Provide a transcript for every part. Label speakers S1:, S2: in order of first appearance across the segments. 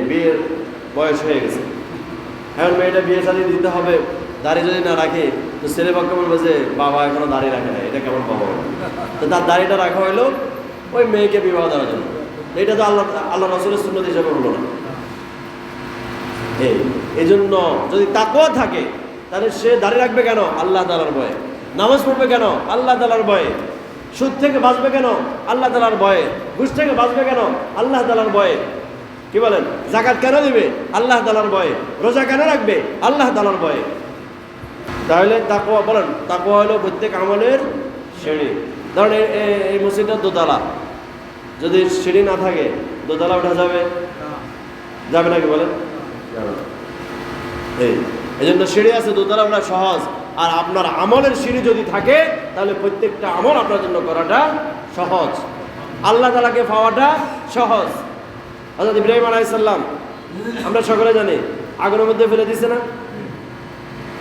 S1: বিয়ের বয়স হয়ে গেছে, এখন মেয়েটা বিয়ে শাদী দিতে হবে, দাড়ি যদি না রাখে তো ছেলে পক্ষ বলবে যে বাবা এখনো দাড়ি রাখে না, এটা কেমন বাবা? তো তার দাড়িটা রাখা হইলো ওই মেয়েকে বিবাহ দেওয়ার জন্য। এটা তো আল্লাহ রাসূলের সুন্নাত হিসাবে হলো না। এই জন্য যদি তাকওয়া থাকে তাহলে সে দাড়ি রাখবে কেন? আল্লাহ তাআলার ভয়ে। নামাজ পড়বে কেন? আল্লাহ তাআলার ভয়ে। সুদ থেকে বাঁচবে কেন? আল্লাহ তাআলার ভয়ে। ঘুষ থেকে বাঁচবে কেন? আল্লাহ তাআলার ভয়ে। কি বলেন? যাকাত কেন দিবে? আল্লাহ তাআলার ভয়ে। রোজা কেন রাখবে? আল্লাহ তাআলার ভয়ে। তাহলে তাকওয়া বলেন, তাকওয়া হলো প্রত্যেক আমলের সিঁড়ি। ধরেন এই মসজিদটা দোতলা, যদি সিঁড়ি না থাকে দোতলা ওঠা যাবে? যাবে নাকি বলেন? যাবে না। এই জন্য সিঁড়ি আছে, দোতলা ওঠা সহজ। আর আপনার আমলের সিঁড়ি যদি থাকে তাহলে প্রত্যেকটা আমল আপনার জন্য করাটা সহজ, আল্লাহ তাআলাকে পাওয়াটা সহজ। হযরত ইব্রাহিম আলাইহিস সালাম আমরা সকলে জানি আগুনের মধ্যে ফেলে দিছে না?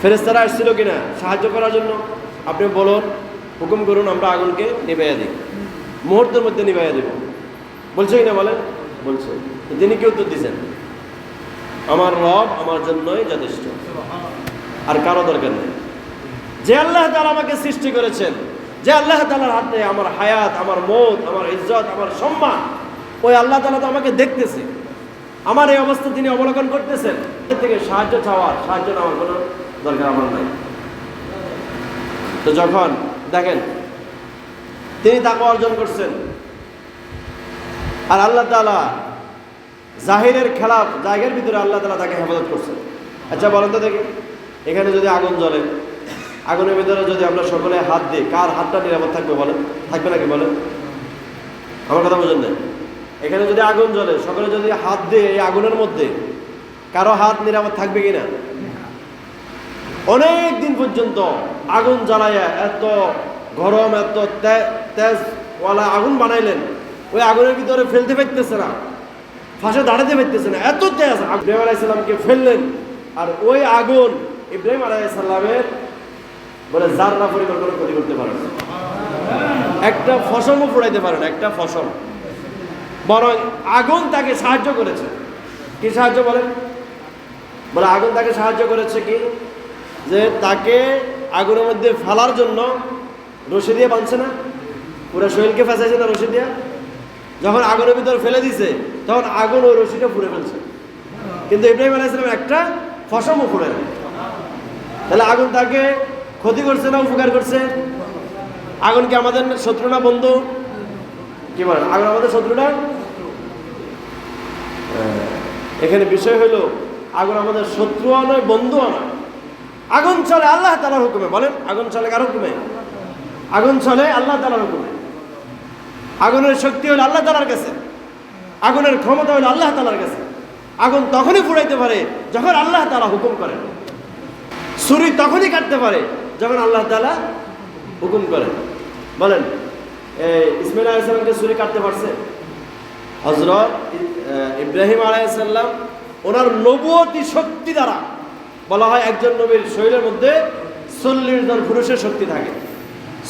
S1: ফেরেশতারা আসছিল কিনা সাহায্য করার জন্য? আপনি বলুন, হুকুম করুন, আমরা আগুনকে নিভাইয়া দিই, মুহূর্তের মধ্যে নিভাইয়া দেব। বলছে কিনা বলেন? বলছে। তিনি কি উত্তর দিচ্ছেন? আমার রব আমার জন্যই যথেষ্ট, আর কারো দরকার নেই। যে আল্লাহ তাআলা আমাকে সৃষ্টি করেছেন, যে আল্লাহ তাআলার হাতে আমার হায়াত, আমার মওত, আমার ইজ্জত, আমার সম্মান, ওই আল্লাহ তাআলা তো আমাকে দেখতেছে, আমার এই অবস্থা তিনি অবলোকন করতেছেন। এর থেকে সাহায্য নেওয়ার কোনো দরকার আমার নাই। তো যখন দেখেন তিনি তাকওয়া অর্জন করছেন, আর আল্লাহ তাআলা জাহিরের খেলাফ জায়গার ভিতরে আল্লাহ তাআলা তাকে হেফাজত করছেন। আচ্ছা বলেন তো দেখি, এখানে যদি আগুন জ্বলে, আগুনের ভিতরে যদি আমরা সকলে হাত দিই, কার হাতটা নিরাপদ থাকবে বলেন? থাকবে নাকি বলেন? আমার কথা বোঝেন না? এখানে যদি আগুন জ্বলে, সকলে যদি হাত দিয়ে এই আগুনের মধ্যে, কারো হাত নিরাপদ থাকবে কিনা? অনেক দিন পর্যন্ত আগুন জ্বালাইয়া এত গরম, এত তেজওয়ালা আগুন বানাইলেন, ওই আগুনের ভিতরে ফেলতে পারতেছে না, ফাঁসে দাঁড়াতে পারতেছে না, এত তেজ। ইব্রাহিম আলাইহিস সালামকে ফেললেন, আর ওই আগুন ইব্রাহিম আলাইহিস সালামের বলে জাররা পরিমাণ কোনো ক্ষতি করতে পারে না, একটা ফসলও পোড়াইতে পারে না, একটা ফসল। বরং আগুন তাকে সাহায্য করেছে। কি সাহায্য বলেন? বলে আগুন তাকে সাহায্য করেছে কি, যে তাকে আগুনের মধ্যে ফেলার জন্য রশি দিয়ে বাঁধছে না, পুরো শরীরকে ফেঁসাইছে না রশি দিয়ে। যখন আগুনের ভিতর ফেলে দিছে তখন আগুন ওই রশিটা পুড়ে ফেলছে, কিন্তু ইব্রাহিম আলাইহিস সালাম একটা ফসলও পুড়ে না। তাহলে আগুন তাকে ক্ষতি করছে না উপকার করছে? আগুন কি আমাদের শত্রু না বন্ধু? কি বলেন? আগুন আমাদের শত্রু না? এখানে বিষয় হলো আগুন আমাদের শত্রুও নয়, বন্ধুও নয়। আগুন চলে আল্লাহ তাআলার হুকুমে। বলেন, আগুন চলে কার হুকুমে? আগুন চলে আল্লাহ তাআলার হুকুমে। আগুনের শক্তি হলো আল্লাহ তাআলার কাছে, আগুনের ক্ষমতা হলো আল্লাহ তাআলার কাছে। আগুন তখনই পুড়াইতে পারে যখন আল্লাহ তাআলা হুকুম করেন। ছুরি তখনই কাটতে পারে যখন আল্লাহ তাআলা হুকুম করেন। বলেন, ইসমাঈল আলাইহিস সালামকে ছুরি কাটতে পারছে? হযরত ইব্রাহিম আলাইহিস সালাম ওনার নবুয়তি শক্তি দ্বারা, বলা হয় একজন নবীর শরীরের মধ্যে 40 জন পুরুষের শক্তি থাকে।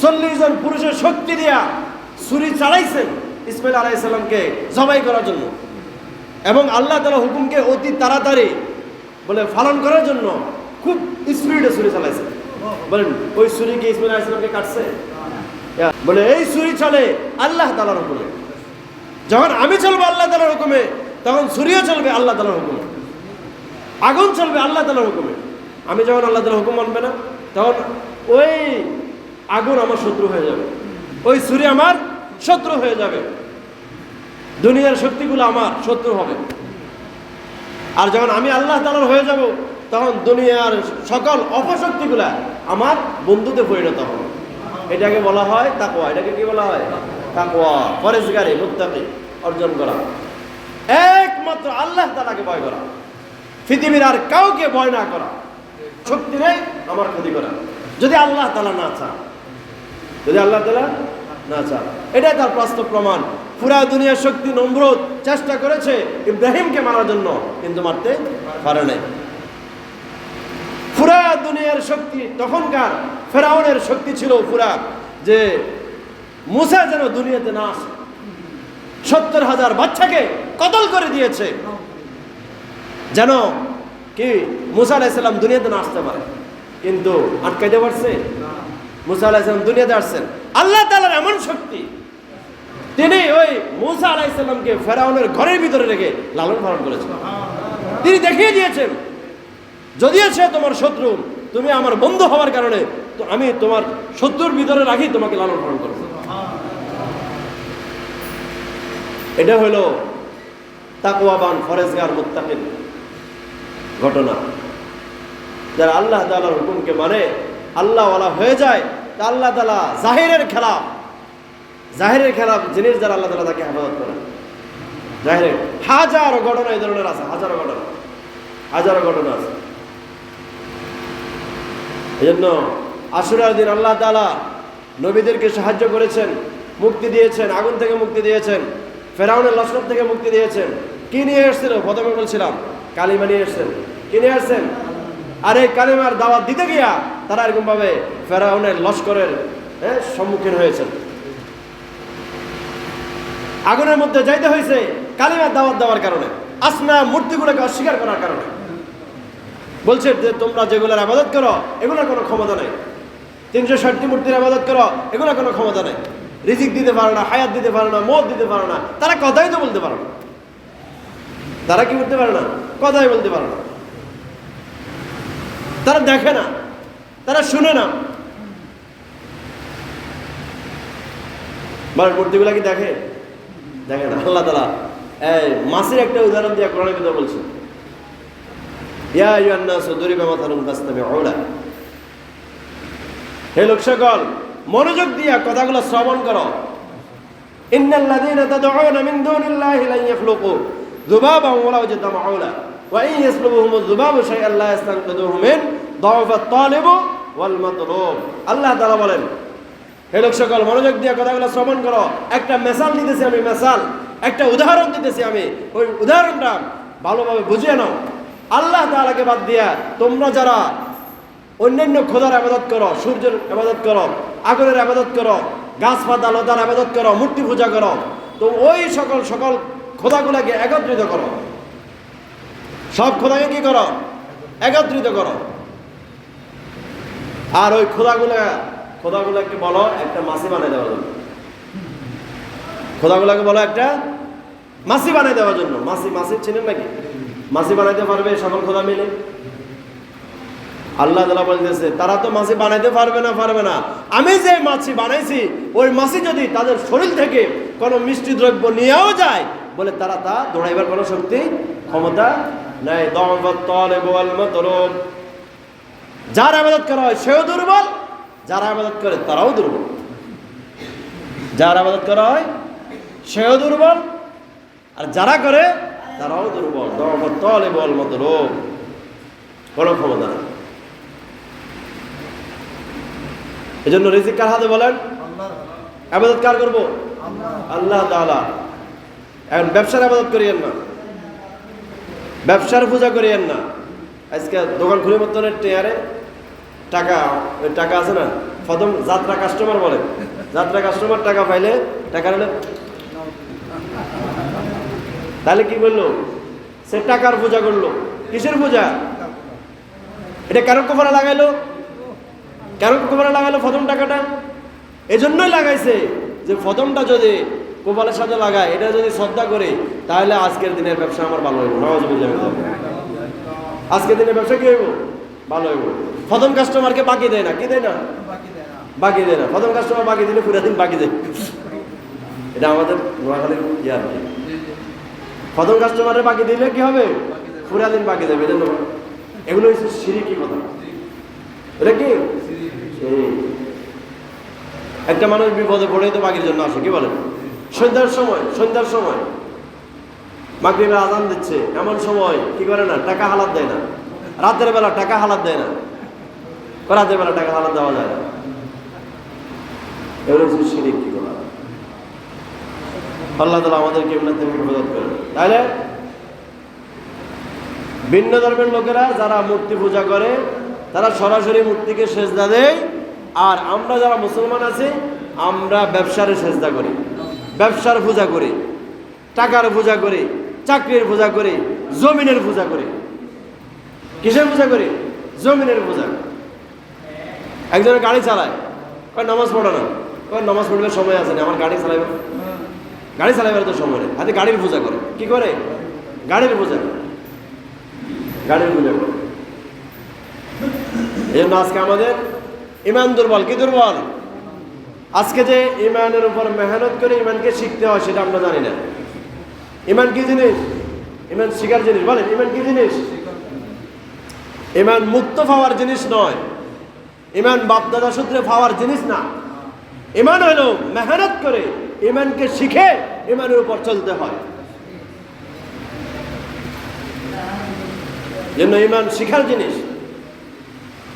S1: 40 জন পুরুষের শক্তি দিয়া ছুরি চালাইছেন ইসমাঈল আলাইহিস সালামকে জবাই করার জন্য, এবং আল্লাহ তাআলা হুকুমকে অতি তাড়াতাড়ি বলে পালন করার জন্য খুব স্পিডে ছুরি চালাইছেন। বলেন, ওই ছুরি কি ইসমাঈল আলাইহিস সালামকে কাটছে? বলে এই ছুরি চলে আল্লাহ তাআলার হুকুমে। যখন আমি চলবো আল্লাহ তাআলার হুকুমে, তখন ছুরিও চলবে আল্লাহ তাআলার হুকুমে, আগুন চলবে আল্লাহ তাআলার হুকুমে। আমি যখন আল্লাহ তাআলার হুকুম মানবে না, তখন ওই আগুন আমার শত্রু হয়ে যাবে, ওই ছুরি আমার শত্রু হয়ে যাবে, দুনিয়ার শক্তিগুলো আমার শত্রু হবে। আর যখন আমি আল্লাহ তাআলার হয়ে যাব, তখন দুনিয়ার সকল অপশক্তিগুলা আমার বন্ধুতে পরিণত হবে। এটাকে বলা হয় তাকওয়া। এটাকে কি বলা হয়? তাকওয়া। পরেশগারি, মুত্তাকি অর্জন করা, একমাত্র আল্লাহ তাআলাকে ভয় করা, পৃথিবীর আর কাউকে ভয় না করা। শক্তি নেই আমার ক্ষতি করা, যদি আল্লাহ তাআলা না চান, যদি আল্লাহ তাআলা না চান। এটাই তার বাস্তব প্রমাণ। পুরা দুনিয়ার শক্তি নমরুদ চেষ্টা করেছে ইব্রাহিমকে মারার জন্য, কিন্তু মারতে পারে নাই। পুরা দুনিয়ার শক্তি তখনকার ফেরাউনের শক্তি ছিল পুরা, যে মুসা যেন দুনিয়াতে না আসে, 70,000 বাচ্চাকে কতল করে দিয়েছে যেন কি মুসা আলাইহিস সালাম দুনিয়াতে না আসতে পারে, কিন্তু আটকাইতে পারছে? মুসা আলাইহিস সালাম দুনিয়াতে আসছেন, আল্লাহ তাআলার এমন শক্তি, তিনি ওই মুসা আলাইহিস সালামকে ফেরাউনের ঘরের ভিতরে রেখে লালন পালন করেছেন। তিনি দেখিয়ে দিয়েছেন যদিও সে তোমার শত্রু, তুমি আমার বন্ধু হওয়ার কারণে তো আমি তোমার শত্রুর ভিতরে রাখি তোমাকে লালন পালন করব। এটা হলো তাকওয়াবান ফরেজগার মুত্তাকিন ঘটনা। যারা আল্লাহ তাআলার হুকুমকে মানে আল্লাহ ওয়ালা হয়ে যায়, তা আল্লাহ তাআলা জাহিরের খেলাফ জিনিস যারা আল্লাহ তাআলা তাকে হেফাজত করেন। জাহিরের হাজারো ঘটনা এই ধরনের আছে, হাজারো ঘটনা আছে। এই জন্য আশুরার দিন আল্লাহ তাআলা নবীদেরকে সাহায্য করেছেন, মুক্তি দিয়েছেন, আগুন থেকে মুক্তি দিয়েছেন, ফেরাউনের লস্কর থেকে মুক্তি দিয়েছেন। কি নিয়ে এসেছিল? প্রথমে বলছিলাম কালিমা নিয়ে এসেছেন। কি নিয়ে আসছেন? আর এই কালিমার দাওয়াত দিতে গিয়া তারা এরকম ভাবে ফেরাউনের লস্করের সম্মুখীন হয়েছেন। আগুনের মধ্যে যাইতে হয়েছে কালিমার দাওয়াত দেওয়ার কারণে, আসনা মূর্তিগুলোকে অস্বীকার করার কারণে। বলছে যে তোমরা যেগুলোর আবাদত করো এগুলোর কোনো ক্ষমতা নেই, 360টি মূর্তির আবাদত করো এগুলোর কোনো ক্ষমতা নেই, রিজিক দিতে পারো না, হায়াত দিতে পারো না, মত দিতে পারো না। তারা কথাই তো বলতে পারো না, তারা কি করতে পারে না? কথাই বলতে পারো না। তারা দেখে না, তারা শুনে না। মূর্তিগুলা কি দেখে? দেখে না। আল্লাহ তাআলা এই মাছের একটা উদাহরণ দিয়ে কোরআনের ভিতরে বলছে, ইয়া আইয়ুহান নাসু দুরিবা মাসালুন ফাসতামিউ লাহু। হে লোক সকল, মনোযোগ দিয়া কথাগুলো শ্রবণ করো। ইন্নাল্লাযীনা তাদউনা মিন দুনিল্লাহি লা ইয়াখলুকু যুবাবান ওয়া লাউ ইজতামাউ লাহু ওয়া ইন ইয়াসলুবুহুমুয যুবাবু শাইআন লা ইয়াস্তানকিদুহু মিন দাওফাত তালিবু ওয়াল মাতলুব। আল্লাহ তাআলা বলেন, হে লোক সকল, মনোযোগ দিয়ে কথাগুলো শ্রবণ করো। একটা মিসাল দিতেছি আমি, একটা উদাহরণ দিতেছি আমি, ওই উদাহরণটা ভালোভাবে বুঝিয়ে নাও। আল্লাহ তাআলাকে বাদ দিয়া তোমরা যারা অন্যান্য খোদার ইবাদত করো, সূর্যের ইবাদত করো, আগুনের ইবাদত করো, গাছপাতা লতার ইবাদত করো, মূর্তি পূজা করো, তো ওই সকল খোদাগুলোকে একত্রিত করো। সব খোদাকে কি করো? একত্রিত করো। আর ওই খোদাগুলাকে বলো একটা মাছি বানাই দেওয়ার জন্য। খোদাগুলাকে বলো একটা মাছি বানাই দেওয়ার জন্য। মাছি চিনেন নাকি? মাছি বানাইতে পারবে সকল খোদা মিলে? আল্লাহ তাআলা বলতেছে তারা তো মাছি বানাইতে পারবে না। আমি যে মাছি বানাইছি ওই মাছি যদি তাদের শরীর থেকে কোনো মিষ্টি দ্রব্য নিয়েও যায়, বলে তারা তা দৌড়াইবার কোনো শক্তি ক্ষমতা নাই। দাওফাত তালিব ওয়াল মাতলুব। যার ইবাদত করা হয় সেও দুর্বল, যারা ইবাদত করে তারাও দুর্বল। যার ইবাদত করা হয় সেও দুর্বল, আর যারা করে তারাও দুর্বল। দাওফাত তালিব ওয়াল মাতলুব, কোনো ক্ষমতা নেই। এজন্য রিজিক কার হাতে বলেন? ইবাদত কার করব? আল্লাহ তাআলা। এখন ব্যবসার ইবাদত করিয়েন না, ব্যবসার পূজা করিয়েন না। আজকে দোকান খুলে মতন টাকা আছে না, প্রথম যাত্রা কাস্টমার বলে, যাত্রা কাস্টমার টাকা পাইলে টাকা হলে তাহলে কি করলো? সে টাকার পূজা করলো। কিসের পূজা? এটা কেন কোফারা লাগাইলো? প্রথম টাকাটা এজন্যই লাগাইছে যে প্রথমটা যদি কোপালের সাথে লাগায়, এটা যদি শ্রদ্ধা করে, তাহলে আজকের দিনের ব্যবসা আমার ভালো হইব। আজকের দিনের ব্যবসা কি হইব? ভালো হইব। প্রথম কাস্টমারকে বাকি দেয় না, কি দেয় না? বাকি দেয় না। প্রথম কাস্টমার বাকি দিলে পুরো দিন বাকি দেয়। এটা আমাদের নোয়াখালীর ইয়ার। প্রথম কাস্টমারের বাকি দিলে কি হবে? পুরা দিন বাকি দেবে। এজন্য এগুলো হচ্ছে শিরকি কথা। এটা কি? একটা মানুষ বিপদে পড়েই তো বাকির জন্য আসে, কি বলেন? সন্ধ্যার সময় মাগরিবের আজান দিচ্ছে, এমন সময় কি করে না? টাকা হালাত দেয় না। রাতের বেলা টাকা হালাত দেয় না, রাতের বেলা টাকা হালাত দেওয়া যায় না। এগুলো হচ্ছে শিরক। কি করা? আল্লাহ তাআলা আমাদেরকে এগুলো থেকে হেফাজত করেন। তাহলে ভিন্ন ধর্মের লোকেরা যারা মূর্তি পূজা করে তারা সরাসরি মূর্তিকে সেজদা দেয়, আর আমরা যারা মুসলমান আছি আমরা ব্যবসার সেজদা করি, ব্যবসার পূজা করি। টাকার পূজা করি, চাকরির পূজা করি, জমিনের পূজা করি। কিসের পূজা করি? জমিনের পূজা। একজনের গাড়ি চালায়, কয় নামাজ পড়ো না, কয় নামাজ পড়লে সময় আছে না, আমার গাড়ি চালাইবে, গাড়ি চালাইবার তো সময় নেই, হাতে গাড়ির পূজা করে। কি করে? গাড়ির পূজা, গাড়ির পূজা করে। এই জন্য আজকে আমাদের ইমান দুর্বল। কি দুর্বল? আজকে যে ইমানের উপর মেহনত করে ইমানকে শিখতে হয় সেটা আমরা জানি না। ইমান কি জিনিস? ইমান শিখার জিনিস। বলেন, ইমান কি জিনিস? ইমান মুক্ত পাওয়ার জিনিস নয়, ইমান বাপদাদা সূত্রে পাওয়ার জিনিস না। ইমান হলো মেহনত করে ইমানকে শিখে ইমানের উপর চলতে হয়। জন্য ইমান শিখার জিনিস।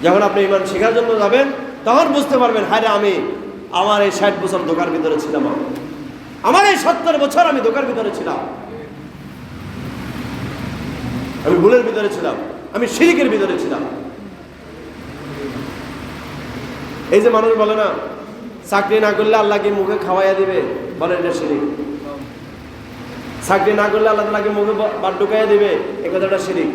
S1: যখন আপনি ইমান শিখার জন্য যাবেন তখন বুঝতে পারবেন, হায় রে, আমি আমার এই 60 বছর ধোঁকার ভিতরে ছিলাম, আমার এই 70 বছর আমি ধোঁকার ভিতরে ছিলাম, আমি ভুলের ভিতরে ছিলাম, আমি শিরকের ভিতরে ছিলাম। এই যে মানুষ বলে না, চাকরি না করলে আল্লাহ কি মুখে খাওয়াইয়া দিবে, বলে এটা শিরিক। চাকরি না করলে আল্লাহ তাআলা কি মুখে বাদ ঢুকাইয়া দিবে, এই কথাটা শিরিক।